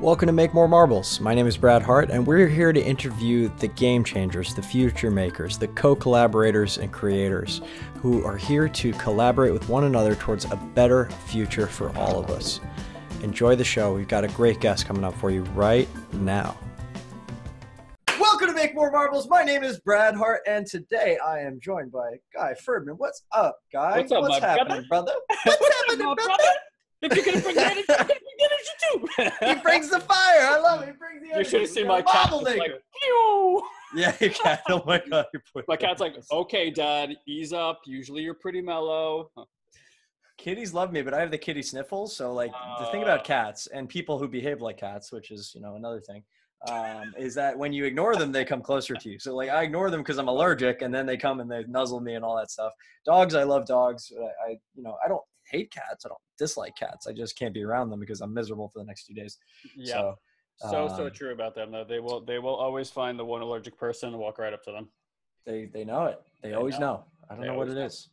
Welcome to Make More Marbles. My name is Brad Hart, and we're here to interview the game changers, the future makers, the co-collaborators and creators who are here to collaborate with one another towards a better future for all of us. Enjoy the show. We've got a great guest coming up for you right now. Welcome to Make More Marbles. My name is Brad Hart, and today I am joined by Guy Ferdman. What's up, Guy? What's up, What's my happening, brother? What's happening, brother? If you're gonna forget it, you can forget it too. He brings the fire. I love it. He brings the energy. You should have seen my He's a cat. marble It's like, maker. pew! Yeah, your cat. Oh my God. My cat's like, okay, Dad, ease up. Usually you're pretty mellow. Kitties love me, but I have the kitty sniffles. So like the thing about cats and people who behave like cats, which is, another thing, is that when you ignore them, they come closer to you. So like I ignore them because I'm allergic, and then they come and they nuzzle me and all that stuff. Dogs, I love dogs. I don't hate cats. I don't dislike cats. I just can't be around them because I'm miserable for the next 2 days. Yeah. So true about them though. They will always find the one allergic person and walk right up to them. They know it. They always know. I don't know what it is.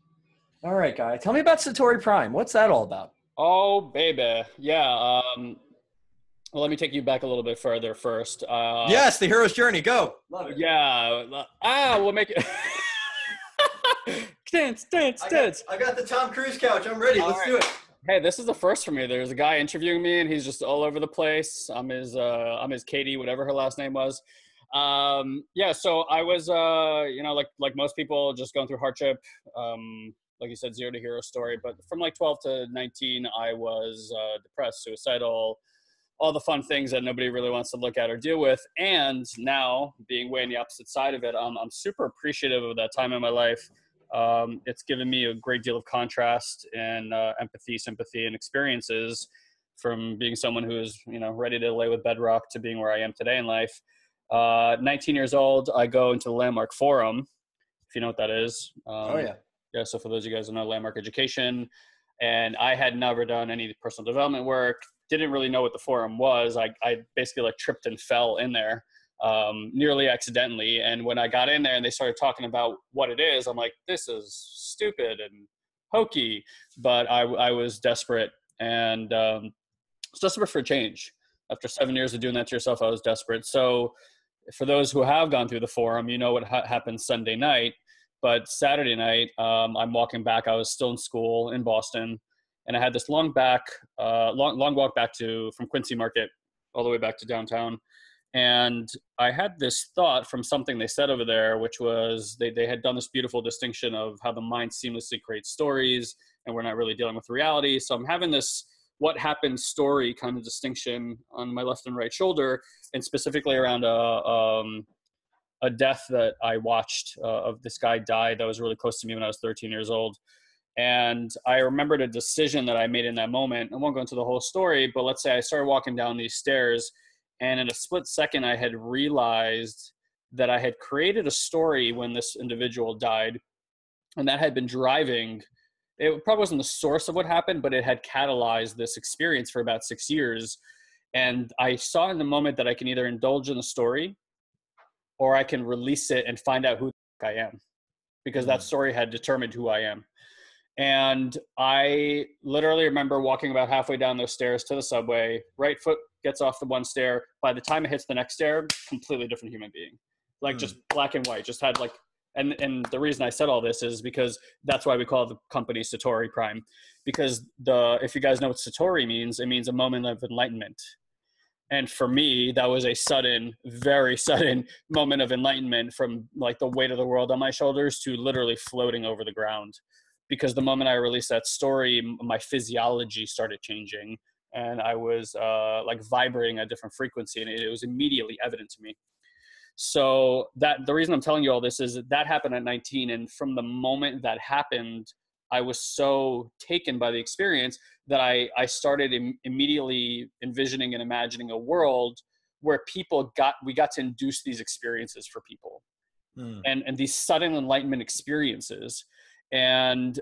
All right, Guy. Tell me about Satori Prime. What's that all about? Oh, baby. Yeah. Well, let me take you back a little bit further first. Yes, the hero's journey. Go. Love it. Yeah. We'll make it. Dance. I got the Tom Cruise couch. I'm ready. Let's do it. Hey, this is the first for me. There's a guy interviewing me, and he's just all over the place. I'm his Katie, whatever her last name was. So I was, like most people, just going through hardship. Like you said, zero to hero story. But from like 12 to 19, I was depressed, suicidal, all the fun things that nobody really wants to look at or deal with. And now, being way on the opposite side of it, I'm super appreciative of that time in my life. It's given me a great deal of contrast and empathy, sympathy, and experiences from being someone who is, ready to lay with bedrock to being where I am today in life. 19 years old, I go into the Landmark Forum, if you know what that is. Oh, yeah. Yeah, so for those of you guys who know Landmark Education, and I had never done any personal development work, didn't really know what the forum was. I basically tripped and fell in there. Nearly accidentally. And when I got in there and they started talking about what it is, I'm like, this is stupid and hokey. But I was desperate and was desperate for change. After 7 years of doing that to yourself, I was desperate. So for those who have gone through the forum, you know what happened Sunday night. But Saturday night, I'm walking back. I was still in school in Boston. And I had this long walk back from Quincy Market all the way back to downtown. And I had this thought from something they said over there, which was they had done this beautiful distinction of how the mind seamlessly creates stories and we're not really dealing with reality. So I'm having this what happened story kind of distinction on my left and right shoulder, and specifically around a death that I watched of this guy died that was really close to me when I was 13 years old. And I remembered a decision that I made in that moment. I won't go into the whole story, but let's say I started walking down these stairs, and in a split second, I had realized that I had created a story when this individual died, and that had been driving. It probably wasn't the source of what happened, but it had catalyzed this experience for about 6 years. And I saw in the moment that I can either indulge in the story or I can release it and find out who the I am, because that story had determined who I am. And I literally remember walking about halfway down those stairs to the subway, right foot gets off the one stair. By the time it hits the next stair, completely different human being, just black and white, just had and the reason I said all this is because that's why we call the company Satori Prime, because if you guys know what Satori means, it means a moment of enlightenment. And for me, that was a sudden, very sudden moment of enlightenment from the weight of the world on my shoulders to literally floating over the ground. Because the moment I released that story, my physiology started changing, and I was vibrating at a different frequency, and it was immediately evident to me. So the reason I'm telling you all this is that happened at 19, and from the moment that happened, I was so taken by the experience that I started immediately envisioning and imagining a world where we got to induce these experiences for people, and these sudden enlightenment experiences. And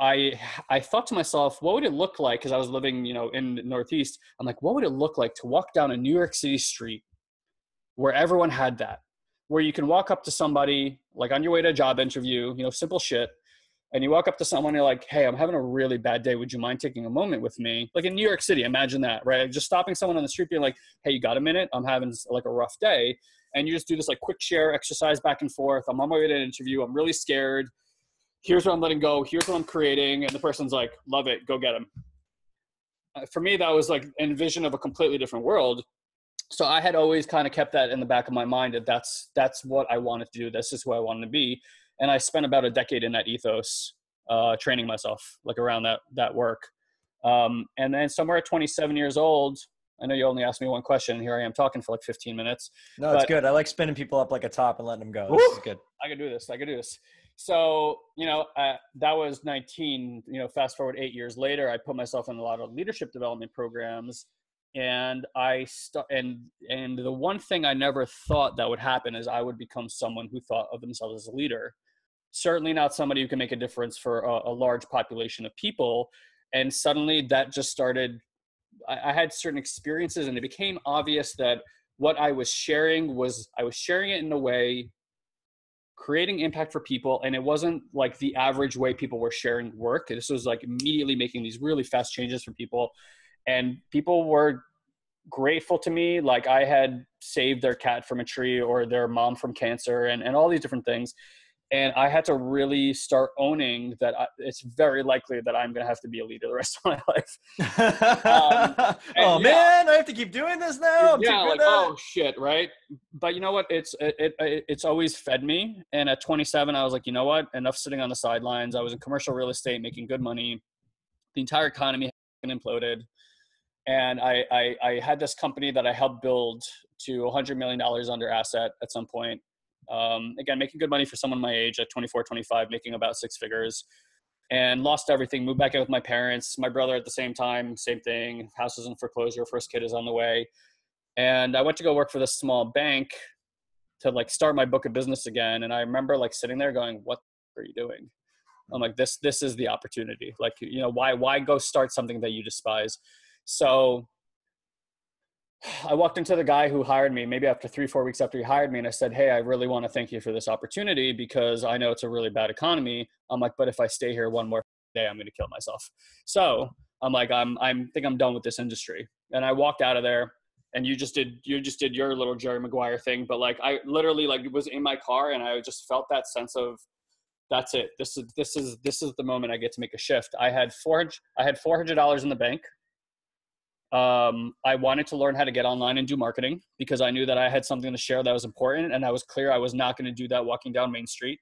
I thought to myself, what would it look like? Because I was living, in the Northeast. I'm like, what would it look like to walk down a New York City street where everyone had that, where you can walk up to somebody on your way to a job interview, simple shit, and you walk up to someone, you're like, hey, I'm having a really bad day. Would you mind taking a moment with me? Like in New York City, imagine that, right? Just stopping someone on the street being like, hey, you got a minute? I'm having like a rough day. And you just do this like quick share exercise back and forth. I'm on my way to an interview. I'm really scared. Here's what I'm letting go. Here's what I'm creating. And the person's like, love it. Go get him. For me, that was like a vision of a completely different world. So I had always kind of kept that in the back of my mind that that's what I wanted to do. This is who I wanted to be. And I spent about a decade in that ethos, training myself like around that work. And then somewhere at 27 years old, I know you only asked me one question. Here I am talking for like 15 minutes. No, it's good. I like spinning people up like a top and letting them go. This is good. I could do this. So, that was 19, fast forward 8 years later, I put myself in a lot of leadership development programs. And and the one thing I never thought that would happen is I would become someone who thought of themselves as a leader. Certainly not somebody who can make a difference for a large population of people. And suddenly that just started, I had certain experiences, and it became obvious that what I was sharing it in a way, creating impact for people. And it wasn't like the average way people were sharing work. This was like immediately making these really fast changes for people. And people were grateful to me. Like I had saved their cat from a tree or their mom from cancer and all these different things. And I had to really start owning that it's very likely that I'm going to have to be a leader the rest of my life. Man, I have to keep doing this now. I'm too good at oh shit, right? But you know what? It's always fed me. And at 27, I was like, you know what? Enough sitting on the sidelines. I was in commercial real estate, making good money. The entire economy had imploded. And I had this company that I helped build to $100 million under asset at some point. Again, making good money for someone my age at 24, 25, making about six figures, and lost everything, moved back in with my parents, my brother at the same time, same thing. House is in foreclosure. First kid is on the way. And I went to go work for this small bank to like start my book of business again. And I remember like sitting there going, what are you doing? I'm like, this is the opportunity. Like, why go start something that you despise? So I walked into the guy who hired me maybe after 3-4 weeks after he hired me. And I said, hey, I really want to thank you for this opportunity because I know it's a really bad economy. I'm like, but if I stay here one more day, I'm going to kill myself. So I'm like, I think I'm done with this industry. And I walked out of there, and you just did your little Jerry Maguire thing. But like, I literally like was in my car, and I just felt that sense of, that's it. This is the moment I get to make a shift. I had $400 in the bank. I wanted to learn how to get online and do marketing because I knew that I had something to share that was important. And I was clear I was not going to do that walking down Main Street.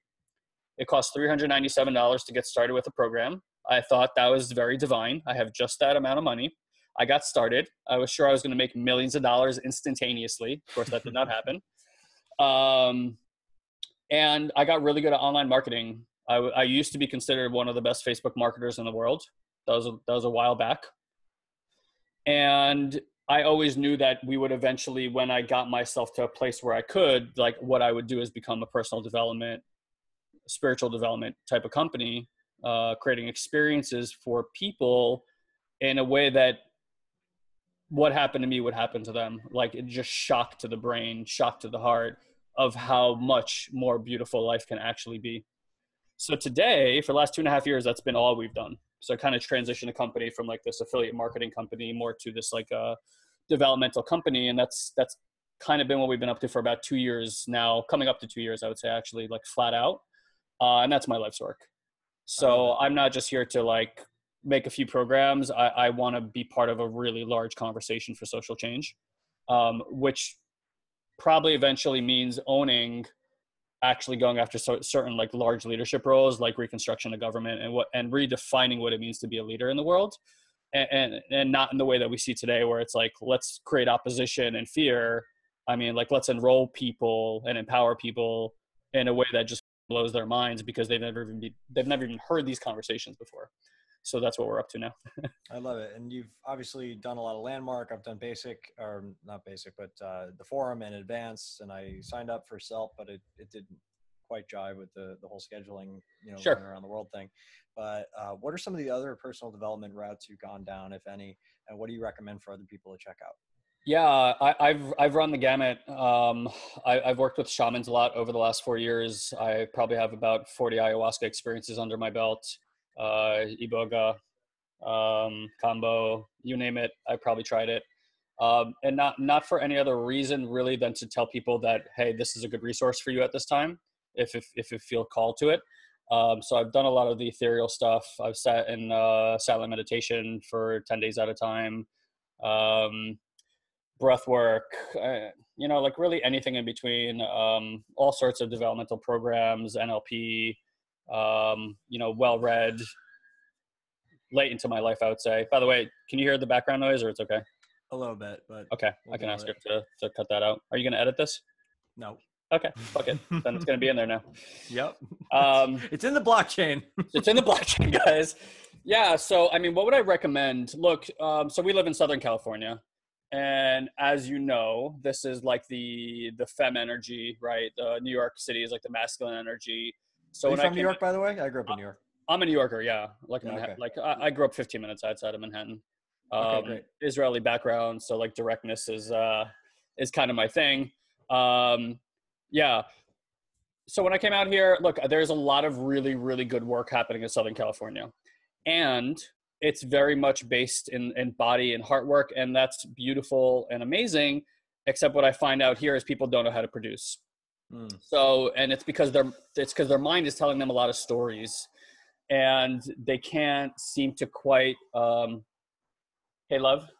It cost $397 to get started with a program. I thought that was very divine. I have just that amount of money. I got started. I was sure I was going to make millions of dollars instantaneously. Of course, that did not happen. And I got really good at online marketing. I used to be considered one of the best Facebook marketers in the world. That was a while back. And I always knew that we would eventually, when I got myself to a place where I could, like what I would do is become a personal development, spiritual development type of company, creating experiences for people in a way that what happened to me would happen to them. Like it just shock to the brain, shock to the heart of how much more beautiful life can actually be. So today, for the last 2.5 years, that's been all we've done. So I kind of transitioned a company from like this affiliate marketing company more to this like developmental company. And that's kind of been what we've been up to for about 2 years now, coming up to 2 years, I would say, actually, like flat out. And that's my life's work. So I'm not just here to like make a few programs. I want to be part of a really large conversation for social change, which probably eventually means owning, actually going after certain like large leadership roles, like reconstruction of government and redefining what it means to be a leader in the world, and not in the way that we see today, where it's like, let's create opposition and fear. I mean, like, let's enroll people and empower people in a way that just blows their minds because they've never even heard these conversations before. So that's what we're up to now. I love it. And you've obviously done a lot of Landmark. I've done basic, or not basic, but the forum and advanced, and I signed up for SELP, but it didn't quite jive with the whole scheduling, Sure, going around the world thing. But what are some of the other personal development routes you've gone down, if any, and what do you recommend for other people to check out? Yeah, I've run the gamut. I've worked with shamans a lot over the last 4 years. I probably have about 40 ayahuasca experiences under my belt. Iboga, combo, you name it. I probably tried it. And not for any other reason really than to tell people that, hey, this is a good resource for you at this time, if you feel called to it. So I've done a lot of the ethereal stuff. I've sat in silent meditation for 10 days at a time. Um, Breath work, like really anything in between, all sorts of developmental programs, NLP, well read, late into my life, I would say. By the way, can you hear the background noise or it's okay? A little bit, but Okay, I can ask her to cut that out. Are you going to edit this? no. Okay, fuck it. Then it's going to be in there now. Yep. Um, It's in the blockchain. it's in the blockchain, guys. Yeah, so, I mean, what would I recommend? Look, so we live in Southern California. And as you know, this is like the fem energy, right? New York City is like the masculine energy. So Are you when from New York, by the way? I grew up in New York. I'm a New Yorker, yeah. Like Yeah, Manhattan, okay. like I grew up 15 minutes outside of Manhattan. Okay, great. Israeli background, so like directness is kind of my thing. Yeah. So when I came out here, look, there's a lot of really, really good work happening in Southern California. And it's very much based in body and heart work. And that's beautiful and amazing. Except what I find out here is people don't know how to produce. Mm. So, and it's because their mind is telling them a lot of stories and they can't seem to quite, hey love,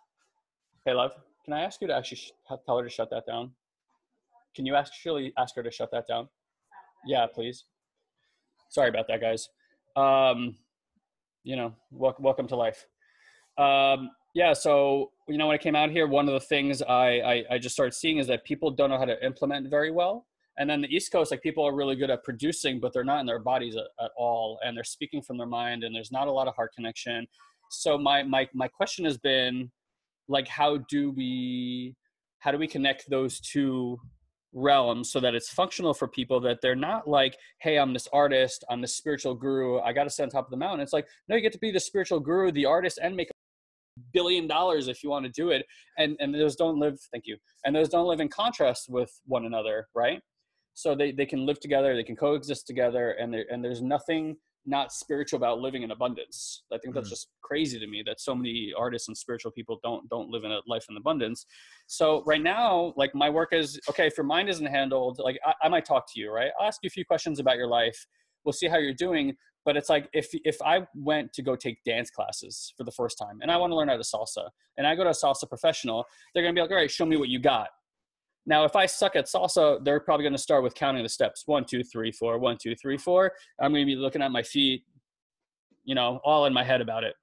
can I ask you to actually tell her to shut that down? Can you actually ask her to shut that down? Yeah, please. Sorry about that, guys. Welcome to life. Yeah, so, when I came out here, one of the things I just started seeing is that people don't know how to implement very well. And then the East Coast, like people are really good at producing, but they're not in their bodies at all. And they're speaking from their mind and there's not a lot of heart connection. So my question has been like, how do we connect those two realms so that it's functional for people, that they're not like, hey, I'm this artist, I'm this spiritual guru, I got to sit on top of the mountain. It's like, no, you get to be the spiritual guru, the artist, and make $1 billion if you want to do it. And those don't live, thank you. And those don't live in contrast with one another, right? So they can live together, they can coexist together, and there's nothing not spiritual about living in abundance. I think that's just crazy to me that so many artists and spiritual people don't live in a life in abundance. So right now, like my work is, okay, if your mind isn't handled, like I might talk to you, right? I'll ask you a few questions about your life. We'll see how you're doing. But it's like, if I went to go take dance classes for the first time and I want to learn how to salsa and I go to a salsa professional, they're going to be like, all right, show me what you got. Now, if I suck at salsa, they're probably going to start with counting the steps. 1, 2, 3, 4, 1, 2, 3, 4. I'm going to be looking at my feet, all in my head about it.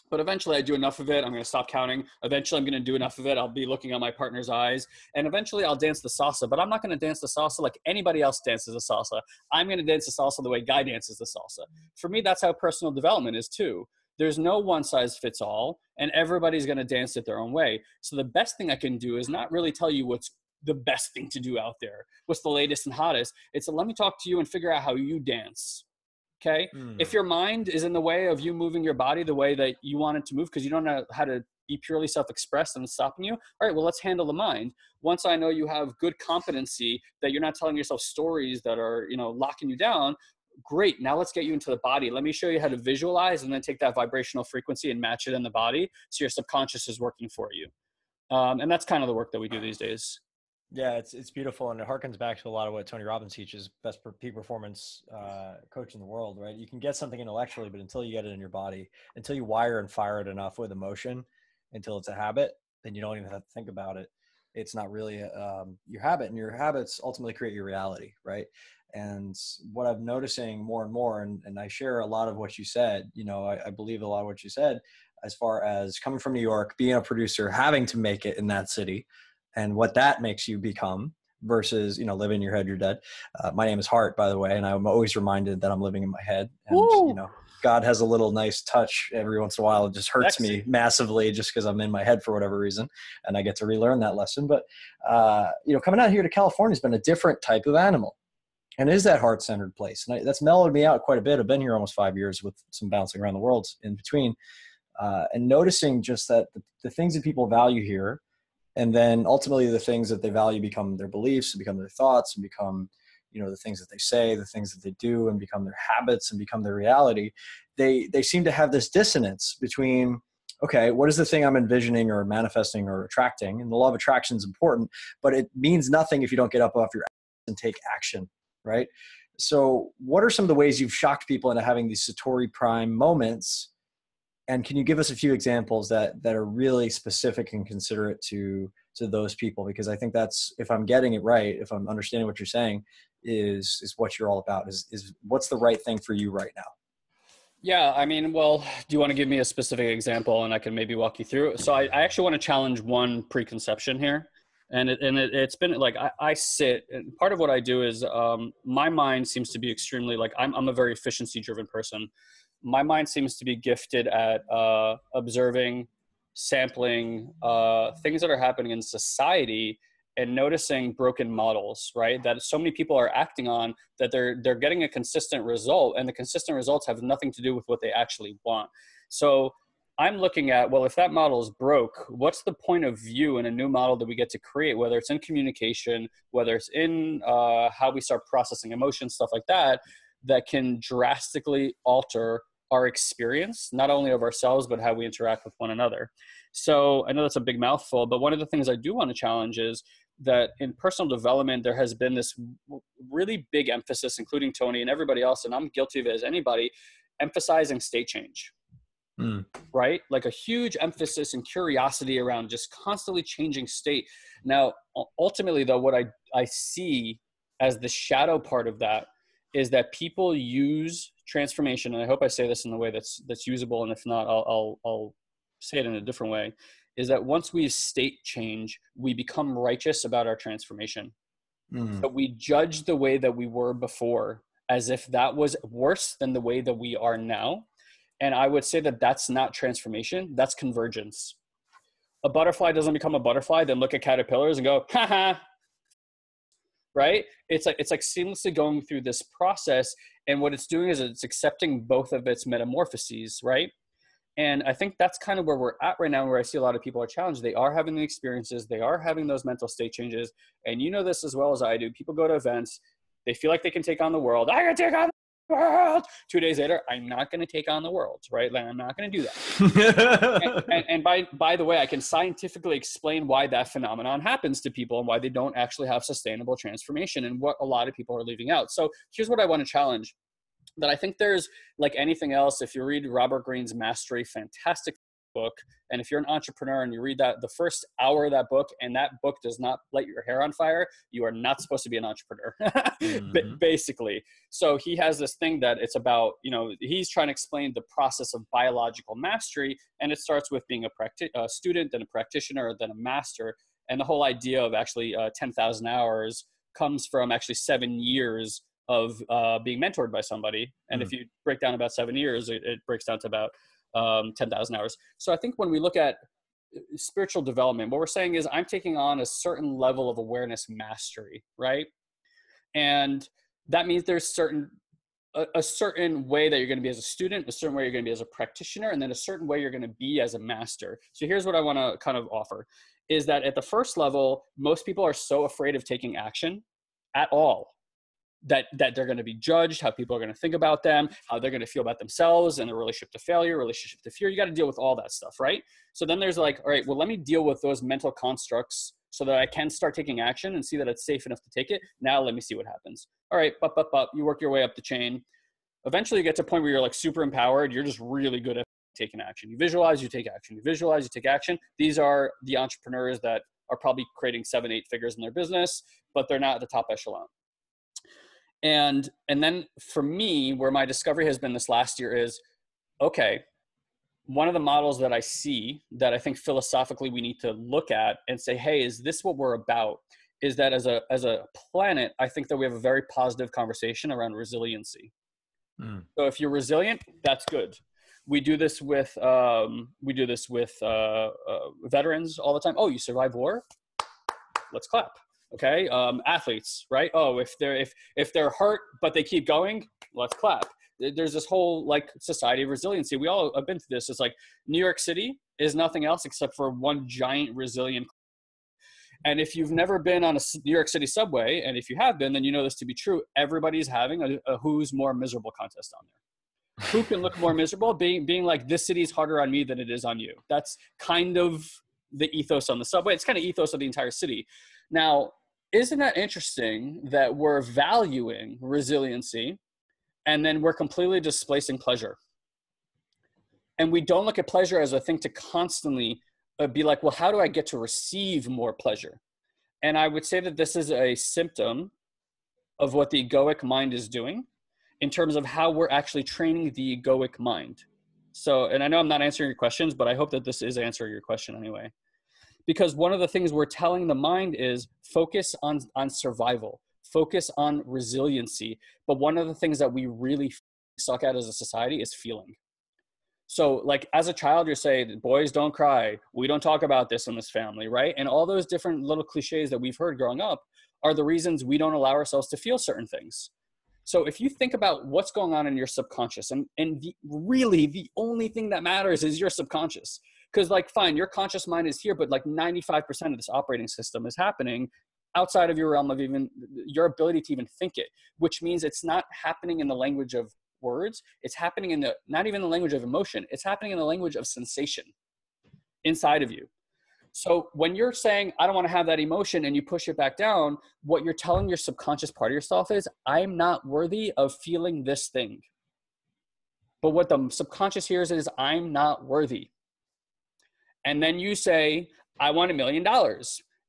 But eventually I do enough of it. I'm going to stop counting. Eventually I'm going to do enough of it. I'll be looking at my partner's eyes and eventually I'll dance the salsa, but I'm not going to dance the salsa like anybody else dances the salsa. I'm going to dance the salsa the way Guy dances the salsa. For me, that's how personal development is too. There's no one size fits all and everybody's going to dance it their own way. So the best thing I can do is not really tell you what's the best thing to do out there, what's the latest and hottest. It's let me talk to you and figure out how you dance. Okay. If your mind is in the way of you moving your body the way that you want it to move, because you don't know how to be purely self-expressed and stopping you. All right, well, let's handle the mind. Once I know you have good competency, that you're not telling yourself stories that are, locking you down. Great. Now let's get you into the body. Let me show you how to visualize and then take that vibrational frequency and match it in the body. So your subconscious is working for you. And that's kind of the work that we do these days. Yeah, it's beautiful, and it harkens back to a lot of what Tony Robbins teaches, best peak performance coach in the world, right? You can get something intellectually, but until you get it in your body, until you wire and fire it enough with emotion, until it's a habit, then you don't even have to think about it. It's not really your habit, and your habits ultimately create your reality, right? And what I'm noticing more and more, and I share a lot of what you said, I believe a lot of what you said, as far as coming from New York, being a producer, having to make it in that city, and what that makes you become versus, living in your head, you're dead. My name is Hart, by the way, and I'm always reminded that I'm living in my head. And, God has a little nice touch every once in a while. It just hurts me massively just because I'm in my head for whatever reason. And I get to relearn that lesson. But, coming out here to California has been a different type of animal. And it is that heart-centered place. And that's mellowed me out quite a bit. I've been here almost 5 years with some bouncing around the world in between. And noticing just that the things that people value here And then ultimately the things that they value become their beliefs and become their thoughts and become, the things that they say, the things that they do, and become their habits and become their reality. They seem to have this dissonance between, okay, what is the thing I'm envisioning or manifesting or attracting? And the law of attraction is important, but it means nothing if you don't get up off your ass and take action, right? So what are some of the ways you've shocked people into having these Satori Prime moments? And can you give us a few examples that are really specific and considerate to those people? Because I think that's, if I'm getting it right, if I'm understanding what you're saying, is what you're all about, is what's the right thing for you right now? Yeah, I mean, well, do you want to give me a specific example and I can maybe walk you through it? So I actually want to challenge one preconception here. And it's been like, I sit, and part of what I do is my mind seems to be extremely, like, I'm a very efficiency driven person. My mind seems to be gifted at observing, sampling things that are happening in society and noticing broken models, right? That so many people are acting on, that they're getting a consistent result, and the consistent results have nothing to do with what they actually want. So I'm looking at, well, if that model is broke, what's the point of view in a new model that we get to create, whether it's in communication, whether it's in how we start processing emotions, stuff like that, that can drastically alter our experience, not only of ourselves, but how we interact with one another. So I know that's a big mouthful, but one of the things I do want to challenge is that in personal development, there has been this really big emphasis, including Tony and everybody else, and I'm guilty of it as anybody, emphasizing state change. Right? Like a huge emphasis and curiosity around just constantly changing state. Now, ultimately though, what I see as the shadow part of that is that people use transformation, and I hope I say this in the way that's usable, and if not, I'll say it in a different way, is that once we state change, we become righteous about our transformation. But we judge the way that we were before as if that was worse than the way that we are now. And I would say that that's not transformation, that's convergence. A butterfly doesn't become a butterfly, then look at caterpillars and go, haha, right? It's like seamlessly going through this process. And what it's doing is it's accepting both of its metamorphoses, right? And I think that's kind of where we're at right now, where I see a lot of people are challenged. They are having the experiences, they are having those mental state changes. And you know this as well as I do. People go to events, they feel like they can take on the world. I can take on the world. 2 days later, I'm not going to take on the world, right? Like, I'm not going to do that. and by the way, I can scientifically explain why that phenomenon happens to people and why they don't actually have sustainable transformation and what a lot of people are leaving out. So here's what I want to challenge. That I think there's, like anything else, if you read Robert Greene's Mastery, fantastic book, and if you're an entrepreneur and you read that, the first hour of that book, and that book does not light your hair on fire, you are not supposed to be an entrepreneur, basically. So he has this thing that it's about, he's trying to explain the process of biological mastery, and it starts with being a student, then a practitioner, then a master, and the whole idea of actually 10,000 hours comes from actually 7 years of being mentored by somebody. And if you break down about 7 years, it breaks down to about 10,000 hours. So I think when we look at spiritual development, what we're saying is I'm taking on a certain level of awareness mastery, right? And that means there's a certain way that you're going to be as a student, a certain way you're going to be as a practitioner, and then a certain way you're going to be as a master. So here's what I want to kind of offer, is that at the first level, most people are so afraid of taking action at all, that they're going to be judged, how people are going to think about them, how they're going to feel about themselves, and a relationship to failure, relationship to fear. You got to deal with all that stuff, right? So then there's like, all right, well, let me deal with those mental constructs so that I can start taking action and see that it's safe enough to take it. Now let me see what happens. All right, you work your way up the chain. Eventually you get to a point where you're like super empowered. You're just really good at taking action. You visualize, you take action. You visualize, you take action. These are the entrepreneurs that are probably creating 7-8 figures in their business, but they're not at the top echelon. And then for me, where my discovery has been this last year is, okay, one of the models that I see that I think philosophically we need to look at and say, hey, is this what we're about? Is that as a planet, I think that we have a very positive conversation around resiliency. So if you're resilient, that's good. We do this with veterans all the time. Oh, you survived war? Let's clap. Okay, athletes, right? Oh, if they're hurt but they keep going, let's clap. There's this whole like society of resiliency. We all have been through this. It's like New York City is nothing else except for one giant resilient And if you've never been on a New York City subway, and if you have been, then you know this to be true, everybody's having a who's more miserable contest on there. Who can look more miserable? Being like, this city is harder on me than it is on you. That's kind of the ethos on the subway. It's kind of ethos of the entire city. Now, isn't that interesting that we're valuing resiliency and then we're completely displacing pleasure? And we don't look at pleasure as a thing to constantly be like, well, how do I get to receive more pleasure? And I would say that this is a symptom of what the egoic mind is doing in terms of how we're actually training the egoic mind. So, and I know I'm not answering your questions, but I hope that this is answering your question anyway. Because one of the things we're telling the mind is focus on survival, focus on resiliency. But one of the things that we really suck at as a society is feeling. So like as a child, you're saying, boys don't cry. We don't talk about this in this family, right? And all those different little cliches that we've heard growing up are the reasons we don't allow ourselves to feel certain things. So if you think about what's going on in your subconscious, and really the only thing that matters is your subconscious. Because like, fine, your conscious mind is here, but like 95% of this operating system is happening outside of your realm of even your ability to even think it, which means it's not happening in the language of words. It's happening in the, not even the language of emotion. It's happening in the language of sensation inside of you. So when you're saying, I don't want to have that emotion, and you push it back down, what you're telling your subconscious part of yourself is, I'm not worthy of feeling this thing. But what the subconscious hears is, I'm not worthy. And then you say, I want $1 million.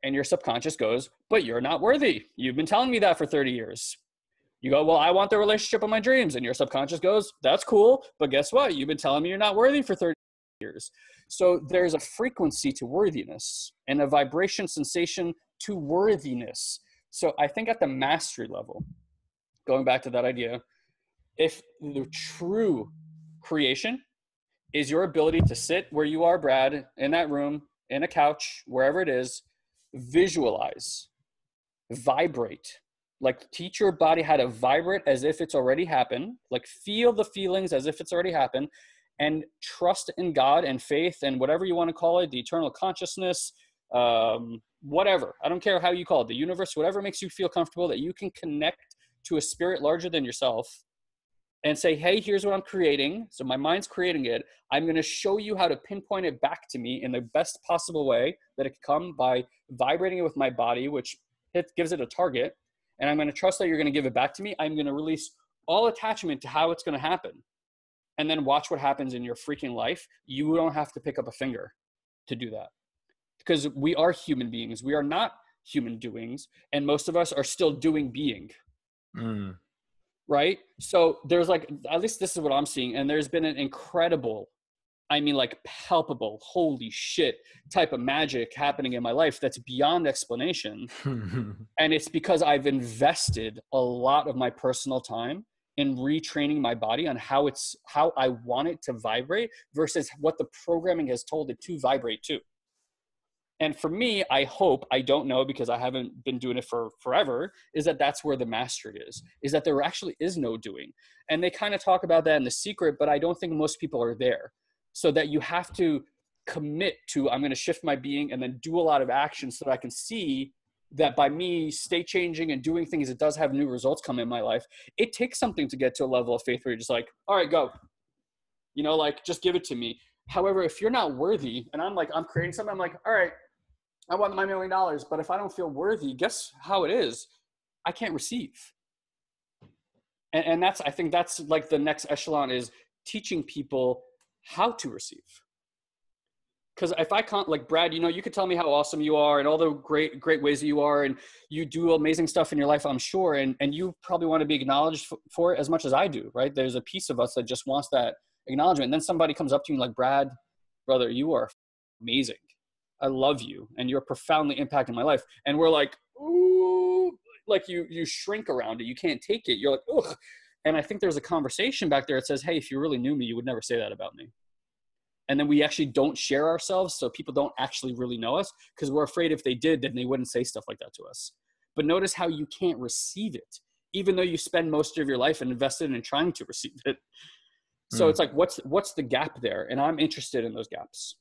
And your subconscious goes, but you're not worthy. You've been telling me that for 30 years. You go, well, I want the relationship of my dreams. And your subconscious goes, that's cool. But guess what? You've been telling me you're not worthy for 30 years. So there's a frequency to worthiness and a vibration sensation to worthiness. So I think at the mastery level, going back to that idea, if the true creation is your ability to sit where you are, Brad, in that room, in a couch, wherever it is, visualize, vibrate, like teach your body how to vibrate as if it's already happened, like feel the feelings as if it's already happened, and trust in God and faith and whatever you want to call it, the eternal consciousness, whatever. I don't care how you call it, the universe, whatever makes you feel comfortable, that you can connect to a spirit larger than yourself and say, hey, here's what I'm creating. So my mind's creating it. I'm going to show you how to pinpoint it back to me in the best possible way that it can come by vibrating it with my body, which gives it a target. And I'm going to trust that you're going to give it back to me. I'm going to release all attachment to how it's going to happen. And then watch what happens in your freaking life. You don't have to pick up a finger to do that. Because we are human beings. We are not human doings. And most of us are still doing being. Mm. Right? So there's like, at least this is what I'm seeing. And there's been an incredible, I mean like palpable, holy shit type of magic happening in my life that's beyond explanation. And it's because I've invested a lot of my personal time in retraining my body on how I want it to vibrate versus what the programming has told it to vibrate to. And for me, I hope, I don't know because I haven't been doing it for forever, is that that's where the mastery is that there actually is no doing. And they kind of talk about that in The Secret, but I don't think most people are there. So that you have to commit to, I'm going to shift my being and then do a lot of action so that I can see that by me state changing and doing things, it does have new results come in my life. It takes something to get to a level of faith where you're just like, all right, go, like just give it to me. However, if you're not worthy and I'm creating something, I'm like, all right, I want my $1 million, but if I don't feel worthy, guess how it is? I can't receive. And I think that's like the next echelon is teaching people how to receive. Because if I can't, like Brad, you could tell me how awesome you are and all the great ways that you are, and you do amazing stuff in your life, I'm sure. And you probably want to be acknowledged for it as much as I do, right? There's a piece of us that just wants that acknowledgement. And then somebody comes up to you like, Brad, brother, you are amazing. I love you. And you're profoundly impacting my life. And we're like, ooh, like you shrink around it. You can't take it. You're like, ugh. And I think there's a conversation back there that says, hey, if you really knew me, you would never say that about me. And then we actually don't share ourselves, so people don't actually really know us because we're afraid if they did, then they wouldn't say stuff like that to us. But notice how you can't receive it, even though you spend most of your life invested in trying to receive it. So it's like, what's the gap there? And I'm interested in those gaps.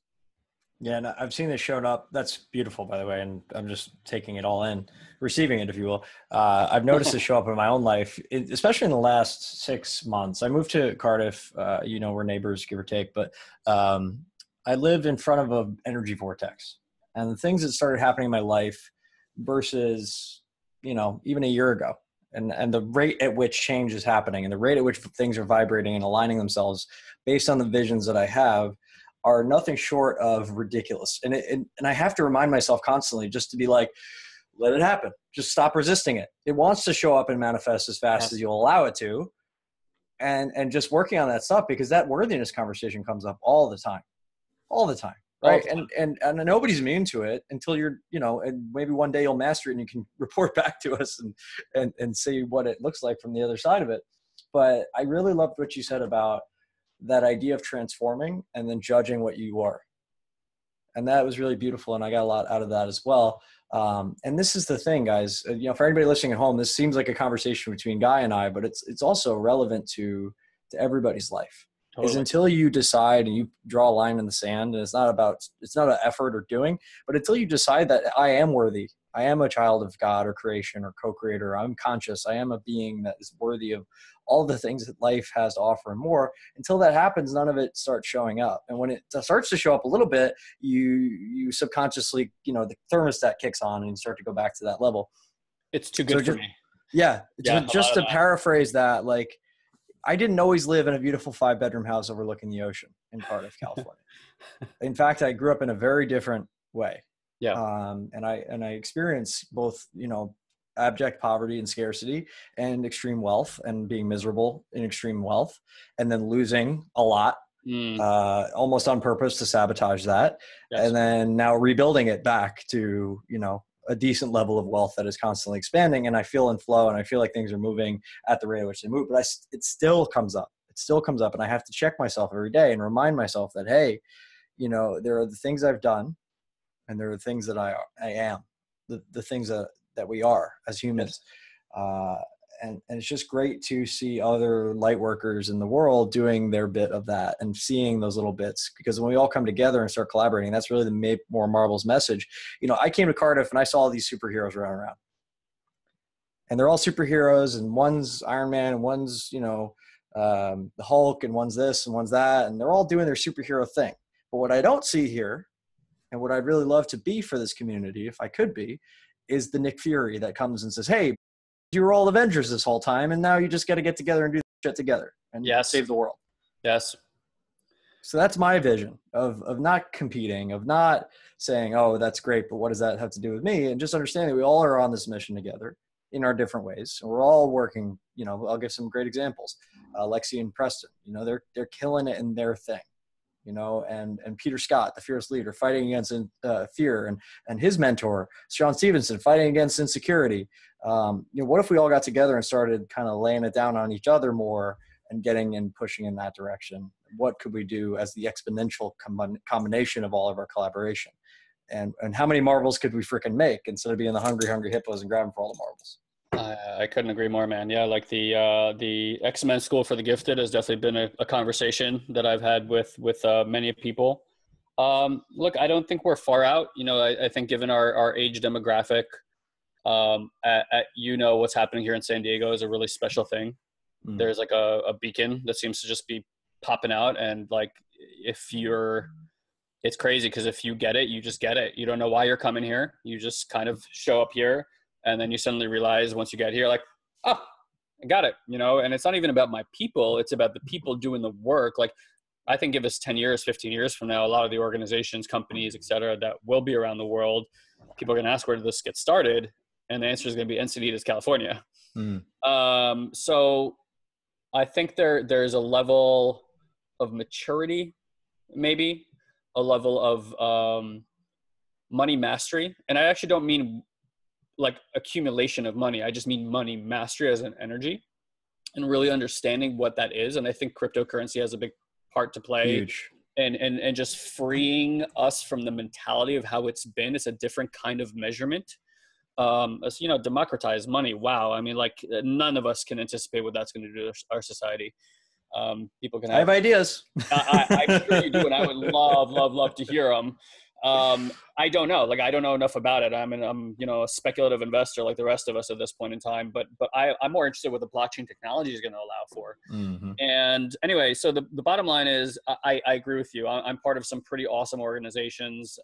Yeah, and I've seen this shown up. That's beautiful, by the way, and I'm just taking it all in, receiving it, if you will. I've noticed this show up in my own life, especially in the last 6 months. I moved to Cardiff. We're neighbors, give or take, but I live in front of an energy vortex, and the things that started happening in my life versus, even a year ago, and the rate at which change is happening, and the rate at which things are vibrating and aligning themselves based on the visions that I have, are nothing short of ridiculous. And I have to remind myself constantly just to be like, let it happen. Just stop resisting it. It wants to show up and manifest as fast as you'll allow it to. And just working on that stuff, because that worthiness conversation comes up all the time. Right. And nobody's immune to it until you're, and maybe one day you'll master it and you can report back to us and see what it looks like from the other side of it. But I really loved what you said about that idea of transforming and then judging what you are. And that was really beautiful. And I got a lot out of that as well. And this is the thing, guys, for anybody listening at home, this seems like a conversation between Guy and I, but it's also relevant to everybody's life. Totally. Is until you decide and you draw a line in the sand, and it's not an effort or doing, but until you decide that I am worthy, I am a child of God or creation or co-creator, I'm conscious, I am a being that is worthy of all the things that life has to offer and more. Until that happens, none of it starts showing up. And when it starts to show up a little bit, you subconsciously, the thermostat kicks on and you start to go back to that level. It's too good for me. Yeah. Just to paraphrase that, like, I didn't always live in a beautiful 5-bedroom house overlooking the ocean in Cardiff, California. In fact, I grew up in a very different way. Yeah. And I experienced both, abject poverty and scarcity and extreme wealth, and being miserable in extreme wealth, and then losing a lot, almost on purpose to sabotage that. Yes. And then now rebuilding it back to, a decent level of wealth that is constantly expanding. And I feel in flow, and I feel like things are moving at the rate at which they move, but it still comes up. And I have to check myself every day and remind myself that, hey, there are the things I've done, and there are the things that I am, the things that we are as humans. And it's just great to see other light workers in the world doing their bit of that and seeing those little bits, because when we all come together and start collaborating, that's really the More Marbles message. I came to Cardiff and I saw all these superheroes running around, and they're all superheroes, and one's Iron Man and one's, the Hulk, and one's this and one's that, and they're all doing their superhero thing. But what I don't see here, and what I'd really love to be for this community, if I could be, is the Nick Fury that comes and says, hey, you were all Avengers this whole time, and now you just got to get together and do shit together and save the world. Yes. So that's my vision of not competing, of not saying, oh, that's great, but what does that have to do with me? And just understanding that we all are on this mission together in our different ways. And we're all working, I'll give some great examples. Lexi and Preston, they're killing it in their thing. And Peter Scott, the fearless leader, fighting against fear, and his mentor, Sean Stevenson, fighting against insecurity. What if we all got together and started kind of laying it down on each other more and getting and pushing in that direction? What could we do as the exponential combination of all of our collaboration? And how many marbles could we freaking make instead of being the hungry hippos and grabbing for all the marbles? I couldn't agree more, man. Yeah, like the X-Men School for the Gifted has definitely been a conversation that I've had with many people. Look, I don't think we're far out. I think given our age demographic, what's happening here in San Diego is a really special thing. There's like a beacon that seems to just be popping out, and like it's crazy, because if you get it, you just get it. You don't know why you're coming here. You just kind of show up here. And then you suddenly realize once you get here, like, oh, I got it, and it's not even about my people. It's about the people doing the work. Like, I think give us 10 years, 15 years from now, a lot of the organizations, companies, et cetera, that will be around the world, people are going to ask, where did this get started? And the answer is going to be Encinitas, California. So I think there's a level of maturity, maybe a level of money mastery. And I actually don't mean like accumulation of money. I just mean money mastery as an energy, and really understanding what that is. And I think cryptocurrency has a big part to play. Huge. And just freeing us from the mentality of how it's been. It's a different kind of measurement. As democratize money. Wow. I mean, like, none of us can anticipate what that's going to do to our society. People can I have ideas. I'm sure you do, and I would love to hear them. I don't know. Like, I don't know enough about it. I'm, you know, a speculative investor like the rest of us at this point in time. But I'm more interested in what the blockchain technology is going to allow for. Mm-hmm. And anyway, so the bottom line is, I agree with you. I'm part of some pretty awesome organizations,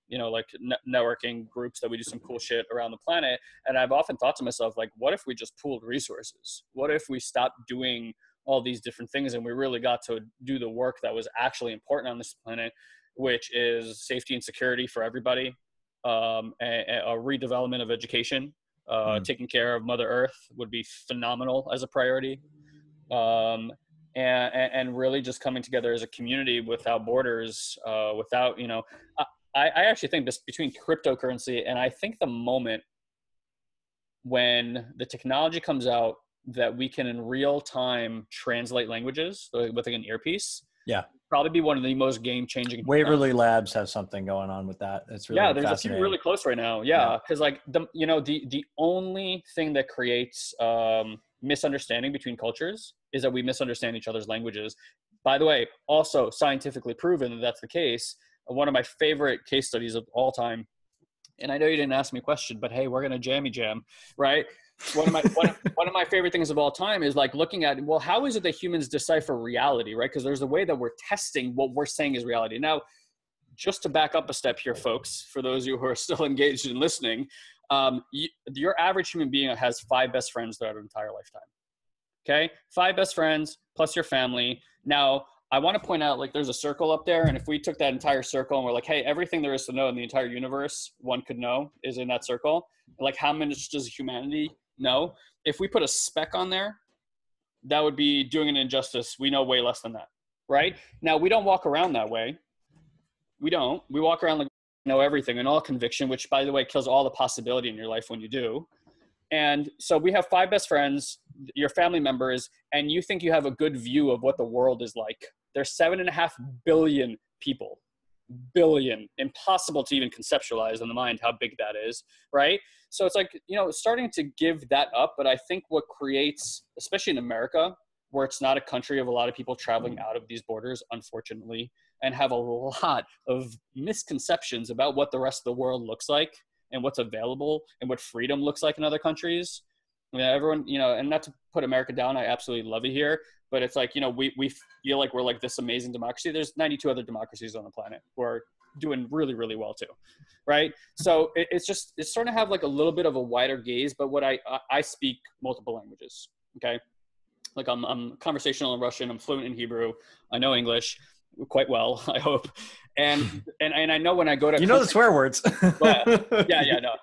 you know, like networking groups that we do some cool shit around the planet. And I've often thought to myself, like, what if we just pooled resources? What if we stopped doing all these different things and we really got to do the work that was actually important on this planet, which is safety and security for everybody, a redevelopment of education, taking care of Mother Earth would be phenomenal as a priority, and really just coming together as a community without borders, without, you know, I actually think this between cryptocurrency, and I think the moment when the technology comes out that we can in real time translate languages with like an earpiece, yeah, probably be one of the most game-changing. Waverly Labs have something going on with that. It's really there's a few really close right now. Yeah, because like the only thing that creates misunderstanding between cultures is that we misunderstand each other's languages. By the way, also scientifically proven that that's the case. One of my favorite case studies of all time, and I know you didn't ask me a question, but hey, we're gonna jam, right? One of my favorite things of all time is like looking at, well, how is it that humans decipher reality, right? Because there's a way that we're testing what we're saying is reality. Now, just to back up a step here, folks, for those of you who are still engaged in listening, your average human being has 5 best friends throughout an entire lifetime. Okay, 5 best friends plus your family. Now, I want to point out, like, there's a circle up there, and if we took that entire circle and we're like, hey, everything there is to know in the entire universe one could know is in that circle, like, how much does humanity know? If we put a speck on there, that would be doing an injustice. We know way less than that, right? Now, we don't walk around that way. We don't. We walk around like we know everything, and all conviction, which, by the way, kills all the possibility in your life when you do. And so we have 5 best friends, your family members, and you think you have a good view of what the world is like. There's 7.5 billion people. Billion. Impossible to even conceptualize in the mind how big that is, right? So it's like, you know, starting to give that up. But I think what creates, especially in America, where it's not a country of a lot of people traveling out of these borders, unfortunately, and have a lot of misconceptions about what the rest of the world looks like and what's available and what freedom looks like in other countries. I mean, everyone, you know, and not to put America down, I absolutely love it here, but it's like, you know, we feel like we're like this amazing democracy. There's 92 other democracies on the planet who are doing really, really well too, right? So it's starting to have like a little bit of a wider gaze, but what I speak multiple languages, okay? Like I'm conversational in Russian, I'm fluent in Hebrew, I know English quite well, I hope. And I know when I go to, you know, the swear words. No,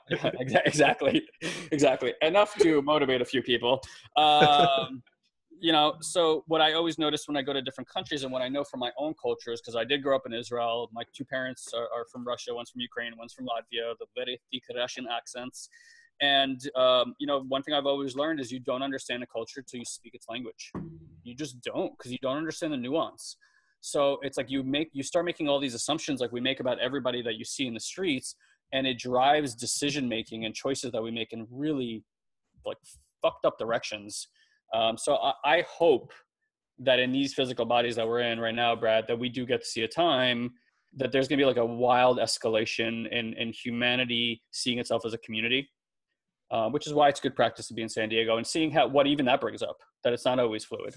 exactly. Enough to motivate a few people. You know, so what I always notice when I go to different countries and what I know from my own cultures, because I did grow up in Israel, my 2 parents are from Russia, one's from Ukraine, one's from Latvia, the very thick Russian accents. And, you know, one thing I've always learned is you don't understand a culture till you speak its language. You just don't, because you don't understand the nuance. So it's like you start making all these assumptions like we make about everybody that you see in the streets, and it drives decision-making and choices that we make in really like fucked up directions. So I hope that in these physical bodies that we're in right now, Brad, that we do get to see a time that there's going to be like a wild escalation in humanity seeing itself as a community, which is why it's good practice to be in San Diego and seeing what even that brings up, that it's not always fluid.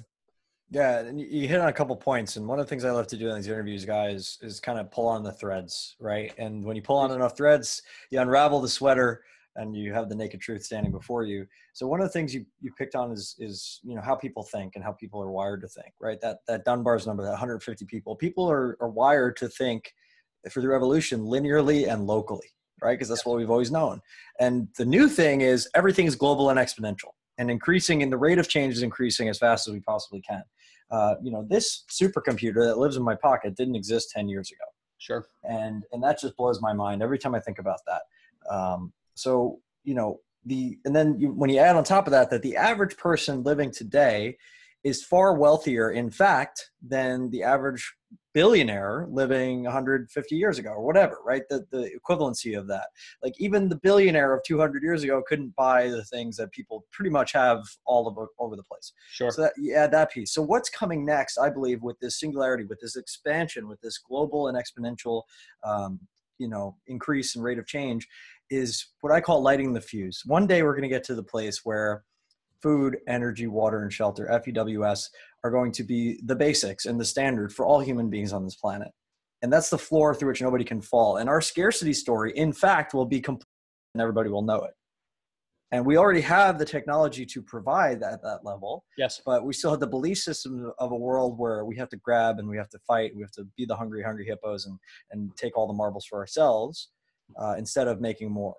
Yeah, and you hit on a couple points, and one of the things I love to do in these interviews, guys, is kind of pull on the threads, right? And when you pull on enough threads, you unravel the sweater, and you have the naked truth standing before you. So one of the things you picked on is you know, how people think and how people are wired to think, right? That Dunbar's number, that 150 people. People are wired to think for the revolution linearly and locally, right? Because that's what we've always known. And the new thing is everything is global and exponential, and increasing, and the rate of change is increasing as fast as we possibly can. You know, this supercomputer that lives in my pocket didn't exist 10 years ago. Sure. And that just blows my mind every time I think about that. So, you know, when you add on top of that the average person living today is far wealthier, in fact, than the average billionaire living 150 years ago or whatever, right? The equivalency of that. Like even the billionaire of 200 years ago couldn't buy the things that people pretty much have over the place. Sure. So that, you add that piece. So what's coming next, I believe, with this singularity, with this expansion, with this global and exponential, increase in rate of change, is what I call lighting the fuse. One day we're going to get to the place where food, energy, water, and shelter, FEWS, are going to be the basics and the standard for all human beings on this planet. And that's the floor through which nobody can fall. And our scarcity story, in fact, will be complete and everybody will know it. And we already have the technology to provide that at that level. Yes. But we still have the belief system of a world where we have to grab and we have to fight. We have to be the hungry hippos and take all the marbles for ourselves instead of making more.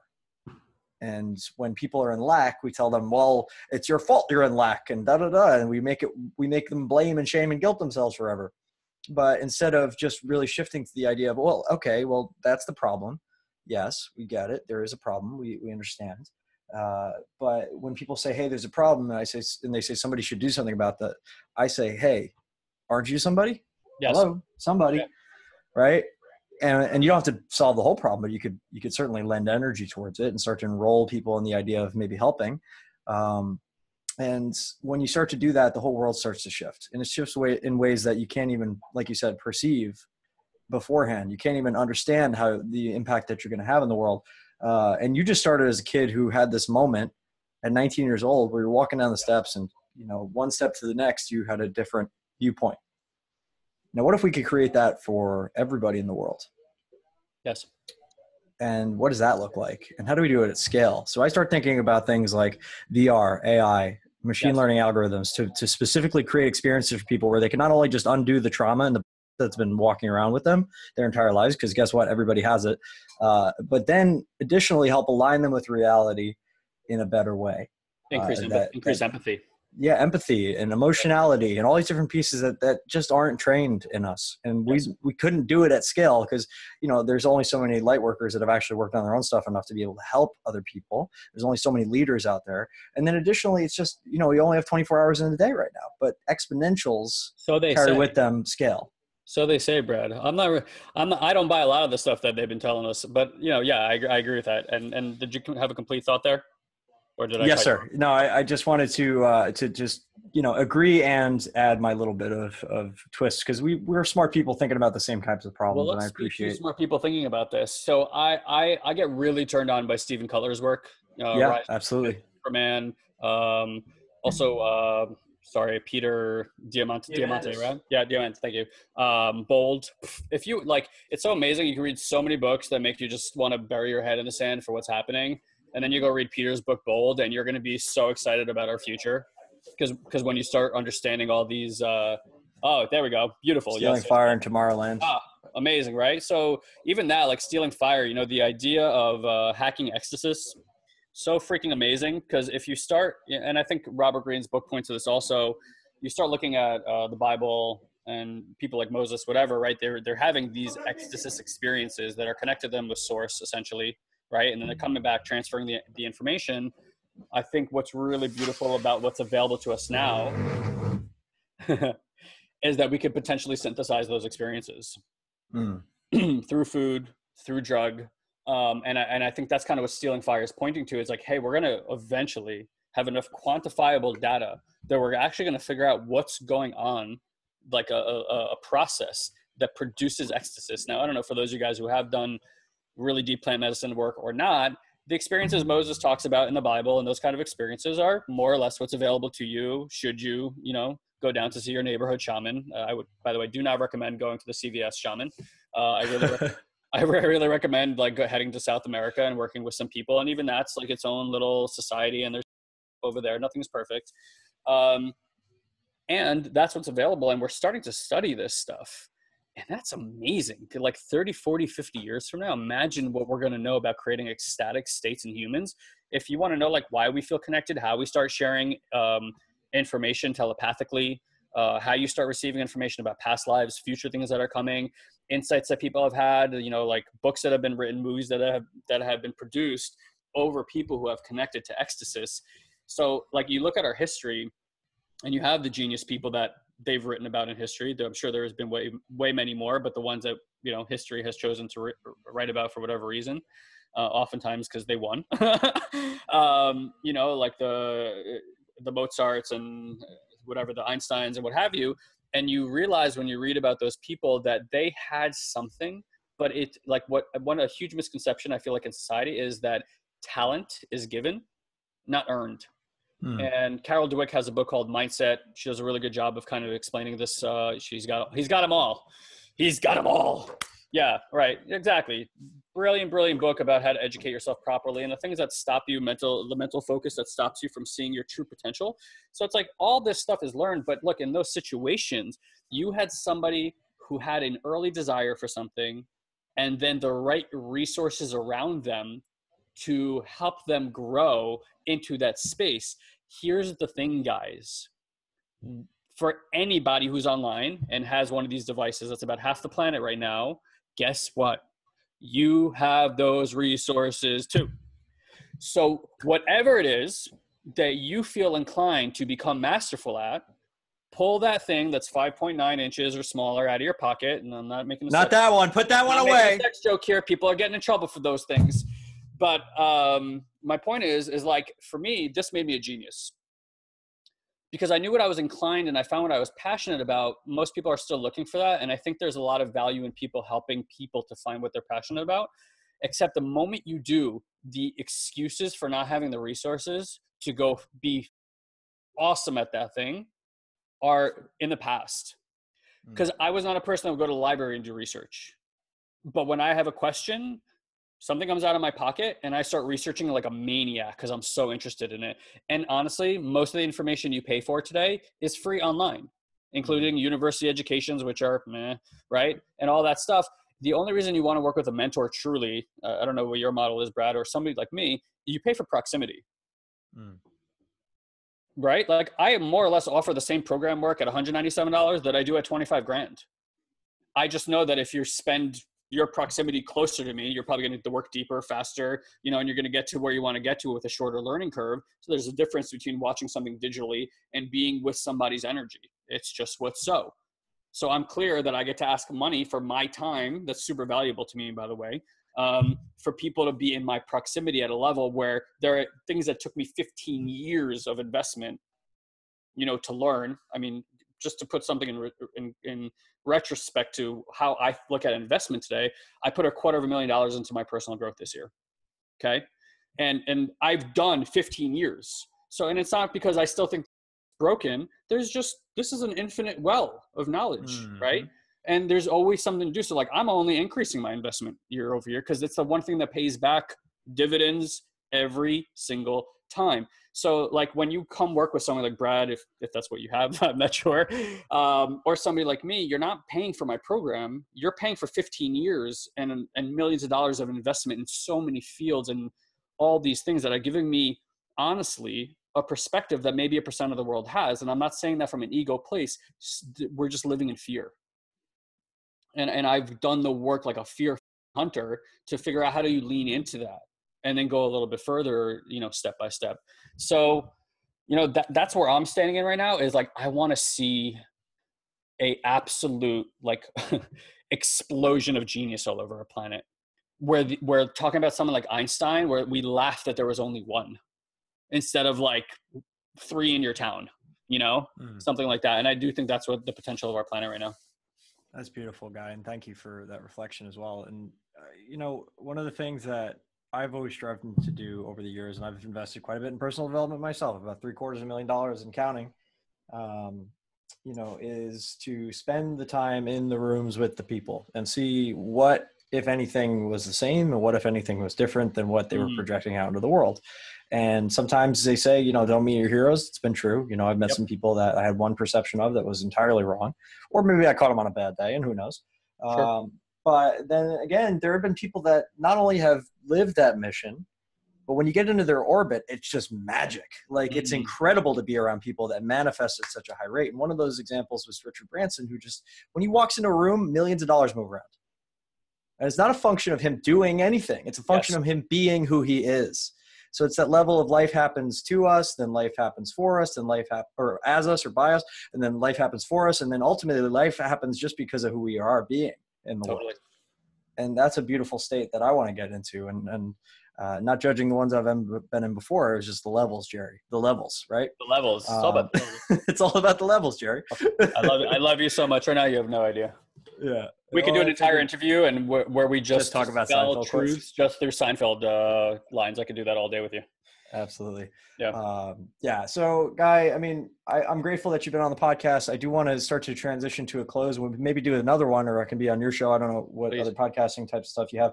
And when people are in lack, we tell them, well, it's your fault you're in lack and da-da-da. And we make them blame and shame and guilt themselves forever. But instead of just really shifting to the idea of, well, okay, well, that's the problem. Yes, we get it. There is a problem. We understand. But when people say, hey, there's a problem, and they say somebody should do something about that, I say, hey, aren't you somebody? Yes. Hello, somebody, yeah. Right? And you don't have to solve the whole problem, but you could certainly lend energy towards it and start to enroll people in the idea of maybe helping. And when you start to do that, the whole world starts to shift, and it shifts in ways that you can't even, like you said, perceive beforehand. You can't even understand how the impact that you're going to have in the world. And you just started as a kid who had this moment at 19 years old where you're walking down the steps and, one step to the next, you had a different viewpoint. Now, what if we could create that for everybody in the world? Yes. And what does that look like? And how do we do it at scale? So I start thinking about things like VR, AI, machine learning algorithms to specifically create experiences for people where they can not only just undo the trauma and that's been walking around with them their entire lives, because guess what? Everybody has it. But then additionally help align them with reality in a better way. Increase empathy. Yeah, empathy and emotionality and all these different pieces that just aren't trained in us. And we couldn't do it at scale because, there's only so many light workers that have actually worked on their own stuff enough to be able to help other people. There's only so many leaders out there. And then additionally, it's just, we only have 24 hours in a day right now, but exponentials carry with them scale. So they say, Brad. I don't buy a lot of the stuff that they've been telling us, but I agree with that. And did you have a complete thought there? Or did I? Yes, sir. No, I just wanted to just, agree and add my little bit of twist, because we're smart people thinking about the same types of problems. Well, and I appreciate smart people thinking about this. So I get really turned on by Stephen Cutler's work. Yeah, absolutely. Superman. Also, Peter Diamante, right? Yeah, Diamante. Thank you. Bold. If you like, it's so amazing. You can read so many books that make you just want to bury your head in the sand for what's happening. And then you go read Peter's book, Bold, and you're going to be so excited about our future. Because when you start understanding all these, there we go. Beautiful. Stealing Fire in Tomorrowland. Amazing, right? So even that, like Stealing Fire, the idea of hacking ecstasy, so freaking amazing. Because if you start, and I think Robert Greene's book points to this also, you start looking at the Bible and people like Moses, whatever, right? They're having these ecstasy experiences that are connected to them with source, essentially. Right. And then they're coming back, transferring the information. I think what's really beautiful about what's available to us now is that we could potentially synthesize those experiences through food, through drug. And I think that's kind of what Stealing Fire is pointing to. It's like, hey, we're going to eventually have enough quantifiable data that we're actually going to figure out what's going on, like a process that produces ecstasy. Now, I don't know, for those of you guys who have done really deep plant medicine work or not, the experiences Moses talks about in the Bible and those kind of experiences are more or less what's available to you should you, go down to see your neighborhood shaman. I would, by the way, do not recommend going to the CVS shaman. I really recommend heading to South America and working with some people. And even that's like its own little society, and there's over there, nothing's perfect. And that's what's available. And we're starting to study this stuff. And that's amazing. Like 30, 40, 50 years from now, imagine what we're going to know about creating ecstatic states in humans. If you want to know why we feel connected, how we start sharing information telepathically, how you start receiving information about past lives, future things that are coming, insights that people have had, like books that have been written, movies that have been produced over people who have connected to ecstasy. So you look at our history, And you have the genius people that they've written about in history. I'm sure there has been way many more, but the ones that, you know, history has chosen to write about for whatever reason, oftentimes because they won, you know, like the Mozarts and whatever, the Einsteins and what have you. And you realize when you read about those people that they had something, but it's like a huge misconception I feel like in society is that talent is given, not earned. And Carol Dweck has a book called Mindset. She does a really good job of kind of explaining this. He's got them all. He's got them all. Yeah, right. Exactly. Brilliant book about how to educate yourself properly and the things that stop you, the mental focus that stops you from seeing your true potential. So it's like all this stuff is learned, but look, in those situations, you had somebody who had an early desire for something and then the right resources around them to help them grow into that space. Here's the thing, guys. For anybody who's online and has one of these devices, that's about half the planet right now, guess what? You have those resources too. So whatever it is that you feel inclined to become masterful at, pull that thing that's 5.9 inches or smaller out of your pocket. And I'm not making a Not that one. Put that one away. A sex joke here. People are getting in trouble for those things. But my point is like, for me, this made me a genius. Because I knew what I was inclined and I found what I was passionate about. Most people are still looking for that. And I think there's a lot of value in people helping people to find what they're passionate about. Except the moment you do, the excuses for not having the resources to go be awesome at that thing are in the past. Because I was not a person that would go to the library and do research. But when I have a question, something comes out of my pocket and I start researching like a maniac because I'm so interested in it. And honestly, most of the information you pay for today is free online, including university educations, which are meh, right? And all that stuff. The only reason you want to work with a mentor truly, I don't know what your model is, Brad, or somebody like me, you pay for proximity. Right? Like I more or less offer the same program work at $197 that I do at 25 grand. I just know that if you spend your proximity closer to me, you're probably going to get to work deeper, faster, you know, and you're going to get to where you want to get to with a shorter learning curve. So there's a difference between watching something digitally and being with somebody's energy. It's just what's so. So I'm clear that I get to ask money for my time. That's super valuable to me, by the way, for people to be in my proximity at a level where there are things that took me 15 years of investment, you know, to learn. I mean, just to put something in retrospect to how I look at investment today, I put $250,000 into my personal growth this year. Okay. And I've done 15 years. So, and it's not because I still think it's broken. This is an infinite well of knowledge, right? And there's always something to do. So like, I'm only increasing my investment year over year because it's the one thing that pays back dividends every single time. So like when you come work with someone like Brad, if that's what you have, I'm not sure, or somebody like me, you're not paying for my program. You're paying for 15 years and millions of dollars of investment in so many fields and all these things that are giving me, honestly, a perspective that maybe 1% of the world has. And I'm not saying that from an ego place. We're just living in fear. And I've done the work like a fear hunter to figure out how do you lean into that and then go a little bit further, you know, step by step. So, you know, that's where I'm standing in right now is like, I want to see a absolute like explosion of genius all over our planet where we're talking about someone like Einstein, where we laughed that there was only one instead of like 3 in your town, you know, something like that. And I do think that's what the potential of our planet right now. That's beautiful, Guy. And thank you for that reflection as well. And, you know, one of the things that I've always striven to do over the years, and I've invested quite a bit in personal development myself, about $750,000 and counting, you know, is to spend the time in the rooms with the people and see what, if anything, was the same and what, if anything, was different than what they were projecting out into the world. And sometimes they say, you know, don't meet your heroes. It's been true. You know, I've met some people that I had one perception of that was entirely wrong, or maybe I caught them on a bad day and who knows. Sure. But then again, there have been people that not only have lived that mission, but when you get into their orbit, it's just magic. Like it's incredible to be around people that manifest at such a high rate. And one of those examples was Richard Branson, who just, when he walks into a room, millions of dollars move around. And it's not a function of him doing anything. It's a function of him being who he is. So it's that level of life happens to us, then life happens for us, then or as us or by us, and then life happens for us, and then ultimately life happens just because of who we are being in the world. And that's a beautiful state that I want to get into. And not judging the ones I've been in before, it was just the levels, Jerry. The levels, right? The levels. It's all about the levels. It's all about the levels, Jerry. I love it. I love you so much. Right now, you have no idea. Yeah. We could do an entire interview and where we just talk about Seinfeld Seinfeld truths quotes. just through Seinfeld lines. I could do that all day with you. Absolutely. Yeah. Yeah. So, Guy, I mean, I'm grateful that you've been on the podcast. I do want to start to transition to a close. We'll maybe do another one, or I can be on your show. I don't know what other podcasting types of stuff you have.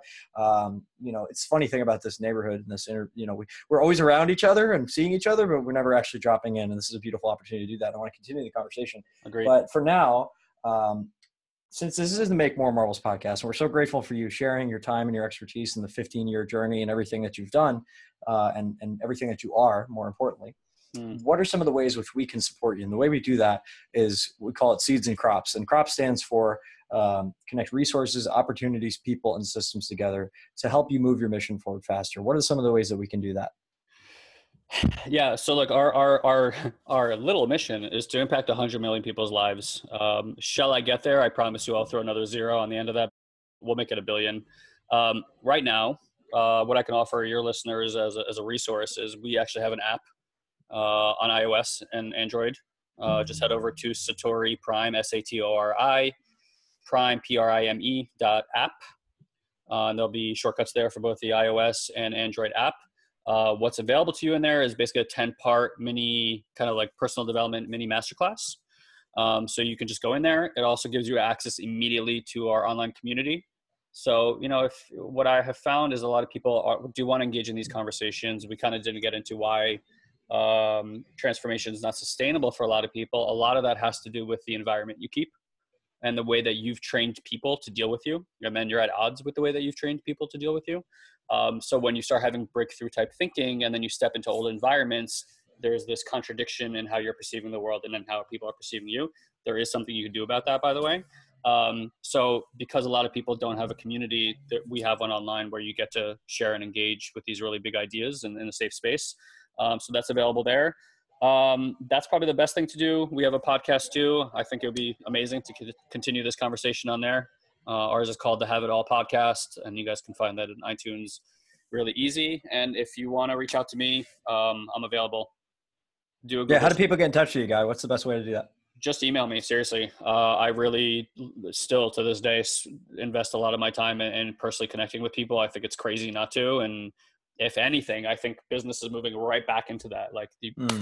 You know, it's a funny thing about this neighborhood and this, you know, we're always around each other and seeing each other, but we're never actually dropping in. And this is a beautiful opportunity to do that. I want to continue the conversation. Agreed. But for now, since this is the Make More Marbles podcast, and we're so grateful for you sharing your time and your expertise in the 15-year journey and everything that you've done, and everything that you are, more importantly, what are some of the ways which we can support you? And the way we do that is we call it Seeds and Crops. And CROP stands for connect resources, opportunities, people, and systems together to help you move your mission forward faster. What are some of the ways that we can do that? Yeah. So look, our little mission is to impact 100 million people's lives. Shall I get there? I promise you I'll throw another zero on the end of that. We'll make it 1 billion. Right now, what I can offer your listeners as a resource is we actually have an app on iOS and Android. Just head over to Satori Prime, SATORI, Prime, PRIME.app. And there'll be shortcuts there for both the iOS and Android app. What's available to you in there is basically a 10-part mini kind of like personal development mini masterclass. So you can just go in there. It also gives you access immediately to our online community. So, you know, what I have found is a lot of people do want to engage in these conversations. We kind of didn't get into why transformation is not sustainable for a lot of people. A lot of that has to do with the environment you keep and the way that you've trained people to deal with you. And then you're at odds with the way that you've trained people to deal with you. So when you start having breakthrough type thinking and then you step into old environments, there's this contradiction in how you're perceiving the world and then how people are perceiving you. There is something you can do about that, by the way. So because a lot of people don't have a community, that we have one online where you get to share and engage with these really big ideas in a safe space. So that's available there. That's probably the best thing to do. We have a podcast too. I think it would be amazing to continue this conversation on there. Ours is called the Have It All Podcast, and you guys can find that in iTunes really easy. And if you want to reach out to me, I'm available. How do people get in touch with you, Guy? What's the best way to do that? Just email me, seriously. I really still to this day invest a lot of my time in personally connecting with people. I think it's crazy not to. And if anything, I think business is moving right back into that. Like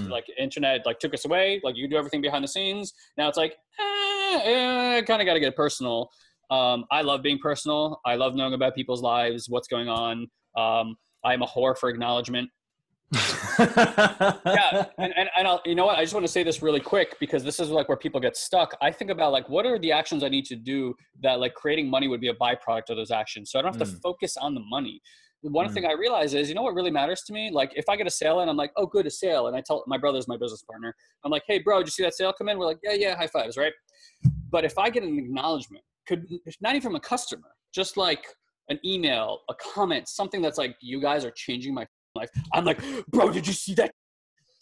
like internet, like took us away. Like you do everything behind the scenes. Now it's like, kind of got to get personal. I love being personal. I love knowing about people's lives, what's going on. I'm a whore for acknowledgement. Yeah. And I'll, you know what? I just want to say this really quick because this is like where people get stuck. I think about like, what are the actions I need to do that like creating money would be a byproduct of those actions. So I don't have to focus on the money. One thing I realize is, you know what really matters to me? Like if I get a sale in, I'm like, oh, good, a sale. And I tell my brother's my business partner. I'm like, hey bro, did you see that sale come in? We're like, yeah, high fives. Right. But if I get an acknowledgement, not even from a customer, just like an email, a comment, something that's like, you guys are changing my life. I'm like, bro, did you see that?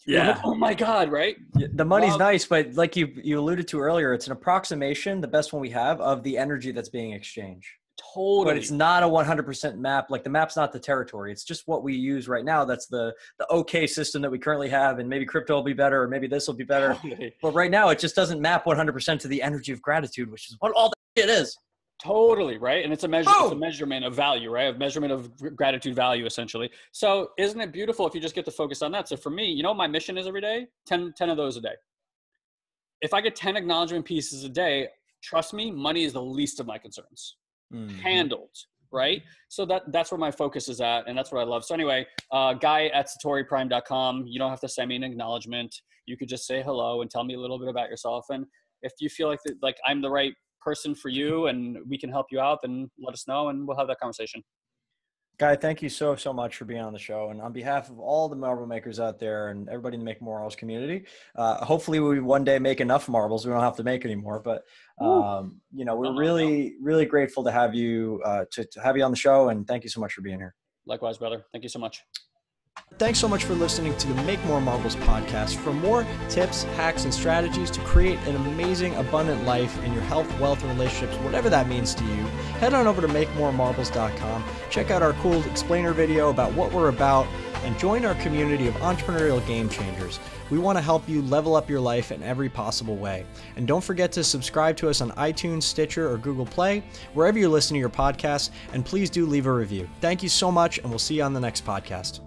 Yeah. Like, oh my God. Right. The money's nice, but like you alluded to earlier, it's an approximation, the best one we have, of the energy that's being exchanged. Totally. But it's not a 100% map. Like the map's not the territory. It's just what we use right now. That's the okay system that we currently have. And maybe crypto will be better, or maybe this will be better. Totally. But right now it just doesn't map 100% to the energy of gratitude, which is what all that shit is. Totally. Right. And it's a measure, it's a measurement of value, right? A measurement of gratitude value, essentially. So isn't it beautiful if you just get to focus on that? So for me, you know what my mission is every day? 10 of those a day. If I get 10 acknowledgement pieces a day, trust me, money is the least of my concerns. Handled, right? So that's where my focus is at, and that's what I love. So anyway, Guy at satoriprime.com. You don't have to send me an acknowledgement. You could just say hello and tell me a little bit about yourself. And if you feel like I'm the right person for you and we can help you out, then let us know and we'll have that conversation. Guy, thank you so much for being on the show. And on behalf of all the marble makers out there and everybody in the Make More Marbles community, hopefully we one day make enough marbles. We don't have to make any more, but you know, we're really grateful to have you, to have you on the show. And thank you so much for being here. Likewise, brother. Thank you so much. Thanks so much for listening to the Make More Marbles podcast. For more tips, hacks, and strategies to create an amazing, abundant life in your health, wealth, and relationships, whatever that means to you, head on over to makemoremarbles.com. Check out our cool explainer video about what we're about, and join our community of entrepreneurial game changers. We want to help you level up your life in every possible way. And don't forget to subscribe to us on iTunes, Stitcher, or Google Play, wherever you listen to your podcasts, and please do leave a review. Thank you so much, and we'll see you on the next podcast.